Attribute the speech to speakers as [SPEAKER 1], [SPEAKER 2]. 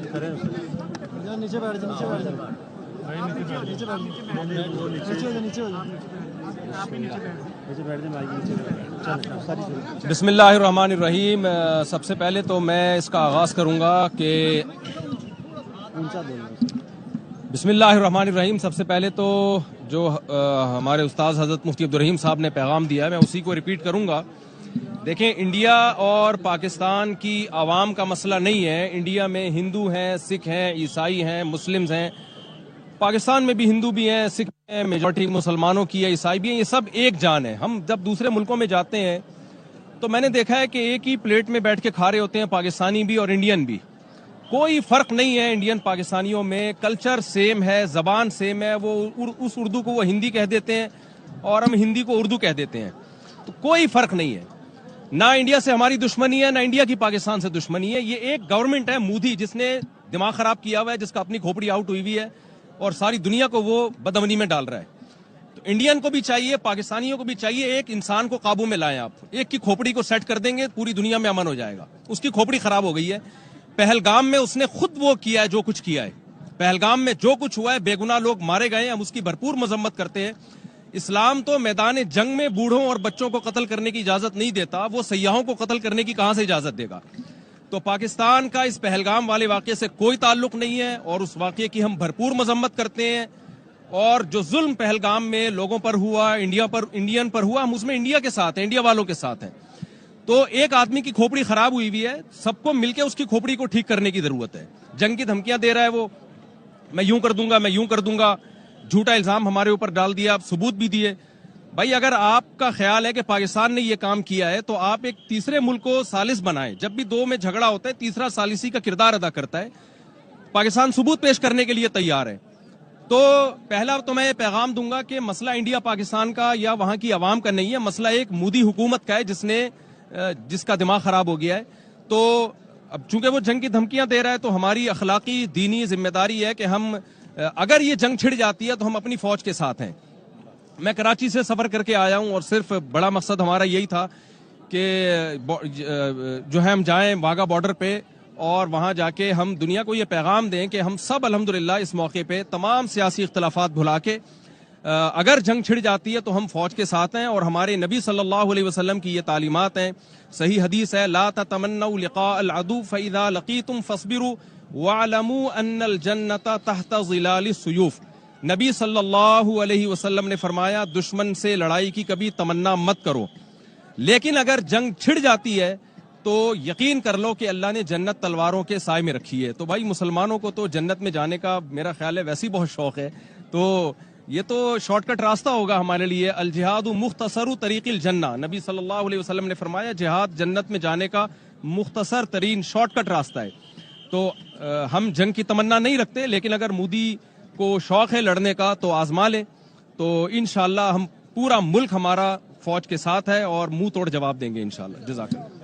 [SPEAKER 1] نیچے بیٹھ
[SPEAKER 2] بسم اللہ الرحمن الرحیم. سب سے پہلے تو میں اس کا آغاز کروں گا کہ بسم اللہ الرحمن الرحیم. سب سے پہلے تو جو ہمارے استاذ حضرت مفتی عبدالرحیم صاحب نے پیغام دیا ہے میں اسی کو ریپیٹ کروں گا. دیکھیں، انڈیا اور پاکستان کی عوام کا مسئلہ نہیں ہے. انڈیا میں ہندو ہیں، سکھ ہیں، عیسائی ہیں، مسلمز ہیں. پاکستان میں بھی ہندو بھی ہیں، سکھ ہیں، میجورٹی مسلمانوں کی ہے، عیسائی بھی ہیں. یہ سب ایک جان ہے. ہم جب دوسرے ملکوں میں جاتے ہیں تو میں نے دیکھا ہے کہ ایک ہی پلیٹ میں بیٹھ کے کھا رہے ہوتے ہیں، پاکستانی بھی اور انڈین بھی. کوئی فرق نہیں ہے انڈین پاکستانیوں میں. کلچر سیم ہے، زبان سیم ہے. وہ اس اردو کو وہ ہندی کہہ دیتے ہیں اور ہم ہندی کو اردو کہہ دیتے ہیں. تو کوئی فرق نہیں ہے. نہ انڈیا سے ہماری دشمنی ہے، نہ انڈیا کی پاکستان سے دشمنی ہے. یہ ایک گورنمنٹ ہے مودی، جس نے دماغ خراب کیا ہوا ہے، جس کا اپنی کھوپڑی آؤٹ ہوئی ہوئی ہے اور ساری دنیا کو وہ بدامنی میں ڈال رہا ہے. تو انڈین کو بھی چاہیے، پاکستانیوں کو بھی چاہیے، ایک انسان کو قابو میں لائیں. آپ ایک کی کھوپڑی کو سیٹ کر دیں گے، پوری دنیا میں امن ہو جائے گا. اس کی کھوپڑی خراب ہو گئی ہے. پہلگام میں اس نے خود وہ کیا ہے جو کچھ کیا ہے. پہلگام میں جو کچھ ہوا ہے، بے گناہ لوگ مارے گئے ہیں. ہم اس کی بھرپور مذمت کرتے ہیں. اسلام تو میدان جنگ میں بوڑھوں اور بچوں کو قتل کرنے کی اجازت نہیں دیتا. وہ سیاحوں کو قتل کرنے کی کہاں سے اجازت دے گا؟ تو پاکستان کا اس پہلگام والے واقعے سے کوئی تعلق نہیں ہے اور اس واقعے کی ہم بھرپور مذمت کرتے ہیں. اور جو ظلم پہلگام میں لوگوں پر ہوا، انڈین پر ہوا، ہم اس میں انڈیا کے ساتھ ہیں، انڈیا والوں کے ساتھ ہیں. تو ایک آدمی کی کھوپڑی خراب ہوئی ہوئی ہے، سب کو مل کے اس کی کھوپڑی کو ٹھیک کرنے کی ضرورت ہے. جنگ کی دھمکیاں دے رہا ہے وہ، میں یوں کر دوں گا، میں یوں کر دوں گا. جھوٹا الزام ہمارے اوپر ڈال دیا، ثبوت بھی دیے. بھائی اگر آپ کا خیال ہے کہ پاکستان نے یہ کام کیا ہے تو آپ ایک تیسرے ملک کو ثالث بنائیں. جب بھی دو میں جھگڑا ہوتا ہے، تیسرا ثالثی کا کردار ادا کرتا ہے. پاکستان ثبوت پیش کرنے کے لیے تیار ہے. تو پہلا تو میں یہ پیغام دوں گا کہ مسئلہ انڈیا پاکستان کا یا وہاں کی عوام کا نہیں ہے. مسئلہ ایک مودی حکومت کا ہے جس کا دماغ خراب ہو گیا ہے. تو اب چونکہ وہ جنگ کی دھمکیاں دے رہا ہے تو ہماری اخلاقی دینی ذمہ داری ہے کہ ہم اگر یہ جنگ چھڑ جاتی ہے تو ہم اپنی فوج کے ساتھ ہیں. میں کراچی سے سفر کر کے آیا ہوں اور صرف بڑا مقصد ہمارا یہی تھا کہ جو ہے ہم جائیں واگا بارڈر پہ اور وہاں جا کے ہم دنیا کو یہ پیغام دیں کہ ہم سب الحمدللہ اس موقع پہ تمام سیاسی اختلافات بھلا کے اگر جنگ چھڑ جاتی ہے تو ہم فوج کے ساتھ ہیں. اور ہمارے نبی صلی اللہ علیہ وسلم کی یہ تعلیمات ہیں. صحیح حدیث ہے، لا تتمنوا لقاء العدو فاذا لقيتم فاصبروا واعلموا ان الجنة تحت ظلال السيوف. نبی صلی اللہ علیہ وسلم نے فرمایا دشمن سے لڑائی کی کبھی تمنا مت کرو، لیکن اگر جنگ چھڑ جاتی ہے تو یقین کر لو کہ اللہ نے جنت تلواروں کے سائے میں رکھی ہے. تو بھائی مسلمانوں کو تو جنت میں جانے کا میرا خیال ہے ویسے ہی بہت شوق ہے. تو یہ تو شارٹ کٹ راستہ ہوگا ہمارے لیے. الجہاد مختصر طریق الجنہ، نبی صلی اللہ علیہ وسلم نے فرمایا جہاد جنت میں جانے کا مختصر ترین شارٹ کٹ راستہ ہے. تو ہم جنگ کی تمنا نہیں رکھتے، لیکن اگر مودی کو شوق ہے لڑنے کا تو آزما لے. تو انشاءاللہ ہم پورا ملک ہمارا فوج کے ساتھ ہے اور منہ توڑ جواب دیں گے انشاءاللہ. جزاک اللہ.